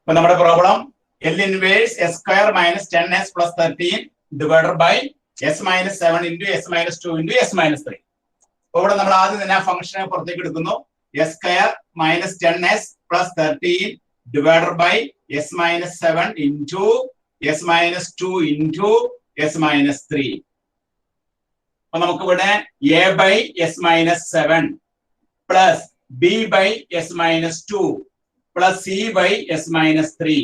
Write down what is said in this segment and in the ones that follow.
അപ്പൊ നമ്മുടെ problem L inverse S square minus 10s plus 13 divided by S minus 7 into S minus 2 into S minus 3. അപ്പൊ ഇവിടെ നമ്മൾ ആദ്യം തന്നെ ആ ഫംഗ്ഷനെ പുറത്തേക്ക് എടുക്കുന്നു. S square minus 10s plus 13 divided by S minus 7 into S minus 2 into S minus 3. അപ്പൊ നമുക്ക് ഇവിടെ A by S minus 7 plus B by S minus 2 plus C by S minus 3.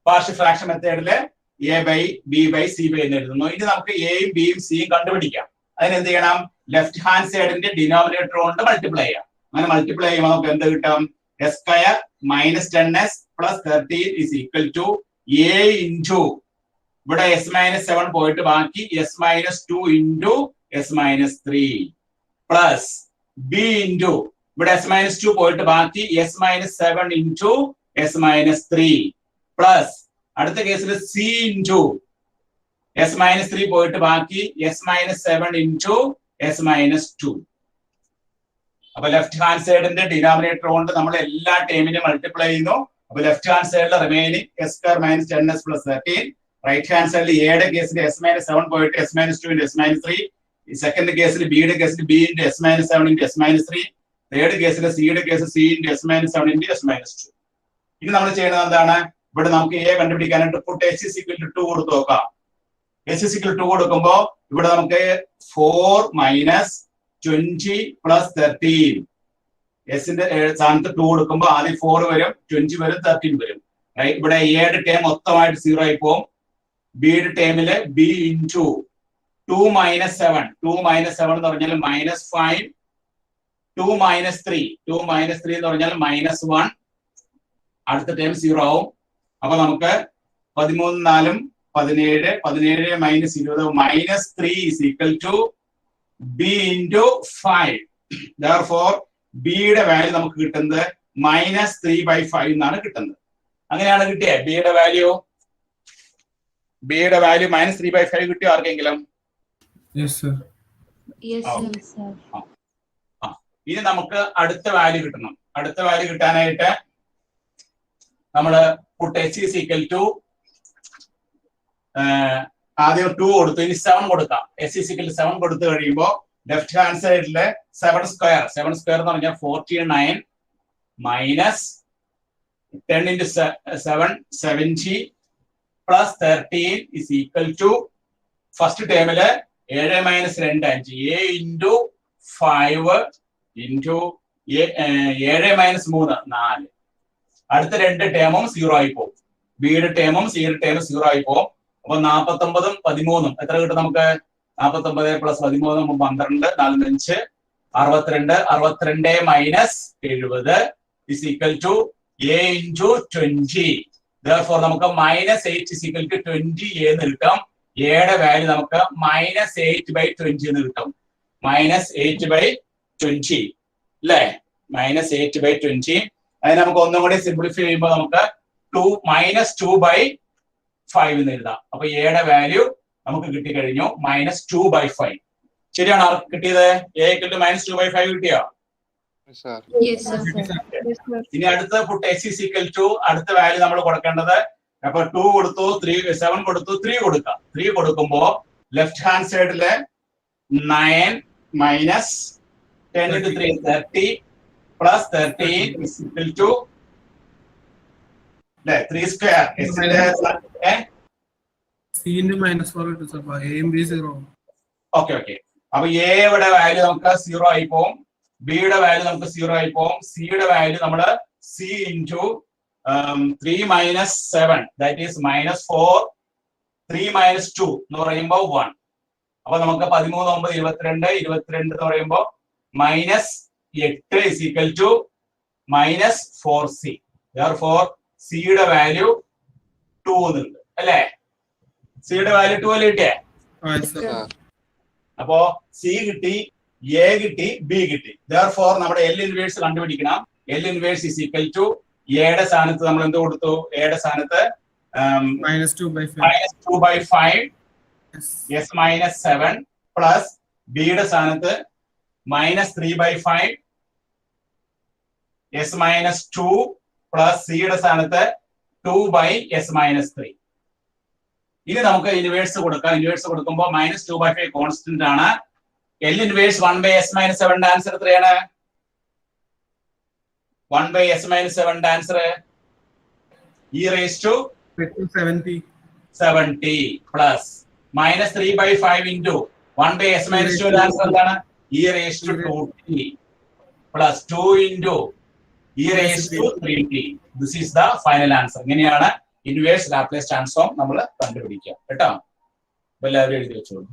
Partial fraction മെത്തേഡില് A by B by C by എന്ന് എഴുതുന്നു. ഇനി നമുക്ക് എയും ബിയും സിയും കണ്ടുപിടിക്കാം. അതിന് എന്ത് ചെയ്യണം? ലെഫ്റ്റ് ഹാൻഡ് സൈഡിന്റെ ഡിനോമിനേറ്റർ കൊണ്ട് മൾട്ടിപ്ലൈ ചെയ്യാം. അങ്ങനെ മൾട്ടിപ്ലൈ ചെയ്യുമ്പോൾ നമുക്ക് എന്ത് കിട്ടും? S square minus 10s plus 13 is equal to A into ഇവിടെ S minus 7 പോയിട്ട് ബാക്കി S minus 2 into S minus 3 plus B into ഇവിടെ S minus 2 പോയിട്ട് ബാക്കി S minus 7 into S minus 3 plus അടുത്ത കേസിൽ C into S minus 3 പോയിട്ട് ബാക്കി S minus 7 into S minus 2. അപ്പൊ ലെഫ്റ്റ് ഹാൻഡ് സൈഡിന്റെ ഡിനോമിനേറ്റർ കൊണ്ട് നമ്മൾ എല്ലാ ടേമിനും മൾട്ടിപ്ലൈ ചെയ്യുന്നു. അപ്പൊ ലെഫ്റ്റ് ഹാൻഡ് സൈഡിൽ remaining S square minus 10s plus 13. Right hand സൈഡിൽ എയുടെ കേസിൽ S minus 7 പോയിട്ട് S minus 2 into S minus 3. ഈ സെക്കൻഡ് കേസിൽ ബിയുടെ കേസിൽ B into S minus 7 into S minus 3. Third കേസിൽ സിയുടെ കേസിൽ C into S minus 7 into S minus 2. ഇനി നമ്മൾ ചെയ്യുന്നത് എന്താണ്? ഇവിടെ നമുക്ക് എ കണ്ടുപിടിക്കാനായിട്ട് puttu S is equal to 2 കൊടുത്തു നോക്കാം. S is equal to 2 കൊടുക്കുമ്പോ ഇവിടെ നമുക്ക് 4 minus 20 plus 13. എസിന്റെ സ്ഥാനത്ത് 2 കൊടുക്കുമ്പോൾ ആദ്യം 4 വരും, 20 വരും, 13 വരും. റൈറ്റ്, ഇവിടെ എയുടെ ടേം മൊത്തമായിട്ട് 0 ആയി പോകും. ബിയുടെ ടേമില് B into 2 minus 7. 2 minus 7 എന്ന് പറഞ്ഞാൽ minus 5. 2 minus 3. 2 minus 3 എന്ന് പറഞ്ഞാൽ minus 1. അടുത്ത ടേം 0 ആവും. അപ്പൊ നമുക്ക് 13 4 17 17 minus 20 minus 3 is equal to B into 5. Therefore ബിയുടെ വാല്യൂ നമുക്ക് കിട്ടുന്നത് -3/5 എന്നാണ് കിട്ടുന്നത്. അങ്ങനെയാണ് കിട്ടിയത്. ബിയുടെ വാല്യൂ -3/5 കിട്ടിയോ ആർക്കെങ്കിലും? ഇനി നമുക്ക് അടുത്ത വാല്യൂ കിട്ടണം. അടുത്ത വാല്യൂ കിട്ടാനായിട്ട് നമ്മള് puttu S is equal to ആദ്യം 2 കൊടുത്തു, ഇനി 7 കൊടുക്കാം. S is equal to 7 കൊടുത്തു കഴിയുമ്പോൾ ലെഫ്റ്റ് ഹാൻഡ് സൈഡില് 7 സ്ക്വയർ എന്ന് പറഞ്ഞാൽ 49 minus 10 into 7 70 plus 13 is equal to first ടേമില് 7 minus 2 5 A into 5 into 7 minus 3 4. അടുത്ത രണ്ട് ടേമും 0 ആയി പോകും. ബിയുടെ ടേമും സിയുടെ ടേമും 0 ആയി പോകും. അപ്പൊ 49 13 എത്ര കിട്ടും നമുക്ക്? 49 plus 13 12 4 5 62 minus 70 is equal to A into 20. Therefore നമുക്ക് -8 is equal to 20 എന്ന് കിട്ടും. എയുടെ വാല്യൂ നമുക്ക് -8/20 എന്ന് കിട്ടും. -8/20 അല്ലേ? -8/20. അതിന് നമുക്ക് ഒന്നും കൂടി സിംപ്ലിഫൈ ചെയ്യുമ്പോൾ നമുക്ക് -2/5 എന്ന് എഴുതാം. അപ്പൊ എയുടെ വാല്യൂ നമുക്ക് കിട്ടിക്കഴിഞ്ഞു -2/5. ശരിയാണോ കിട്ടിയത്? A = -2/5 കിട്ടിയോ? ഇനി അടുത്ത put S is equal to അടുത്ത വാല്യൂ നമ്മൾ കൊടുക്കേണ്ടത്. അപ്പൊ 2 കൊടുത്തു, 7 കൊടുത്തു, 3 കൊടുക്കാം. 3 കൊടുക്കുമ്പോ ലെഫ്റ്റ് ഹാൻഡ് സൈഡില് 9 minus 10 into 3 30 plus 13 is equal to 3 square. Okay. അപ്പൊ എയുടെ വാല്യൂ നമുക്ക് 0 ആയി പോകും. ബിയുടെ വാല്യൂ നമുക്ക് 0 ആയി പോകും. സിയുടെ വാല്യൂ നമ്മള് C into 3 minus 7 that is -4 3 minus 2 എന്ന് പറയുമ്പോൾ 1. അപ്പൊ നമുക്ക് 13 9 22 22 എന്ന് പറയുമ്പോൾ -8 is equal to -4C. Therefore സിയുടെ വാല്യൂ 2 എന്നുണ്ട് അല്ലേ? സിയുടെ വാല്യൂ 2 അല്ലേ കിട്ടിയേ? അപ്പോ സി കിട്ടി, എ കിട്ടി, ബി കിട്ടി. Therefore നമ്മുടെ L ഇൻവേഴ്സ് കണ്ടുപിടിക്കണം. L inverse is equal to എയുടെ സ്ഥാനത്ത് നമ്മൾ എന്ത് കൊടുത്തു? എയുടെ സ്ഥാനത്ത് -2/5 S minus 7 plus ബിയുടെ സ്ഥാനത്ത് -3/5 S minus 2 പ്ലസ് സിയുടെ സ്ഥാനത്ത് 2/s-3. ഇനി നമുക്ക് ഇൻവേഴ്സ് കൊടുക്കാം. ഇൻവേഴ്സ് കൊടുക്കുമ്പോൾ -2/5 കോൺസ്റ്റന്റ് ആണ്. L ഇൻവേഴ്സ് 1/s-7 ആൻസർ എത്രയാണ്? 1/s-7 answer e⁻70 plus -3/5 into 1/s-2 answer എന്താണ്? e⁻2t plus 2 into e⁻3t. This is the final answer. ഇങ്ങനെയാണ് ഇൻവേഴ്സ് ലാപ്ലേസ് ട്രാൻസ്ഫോം നമ്മൾ കണ്ടുപിടിക്കുക കേട്ടോ. എല്ലാവരും എഴുതി വെച്ചോളൂ.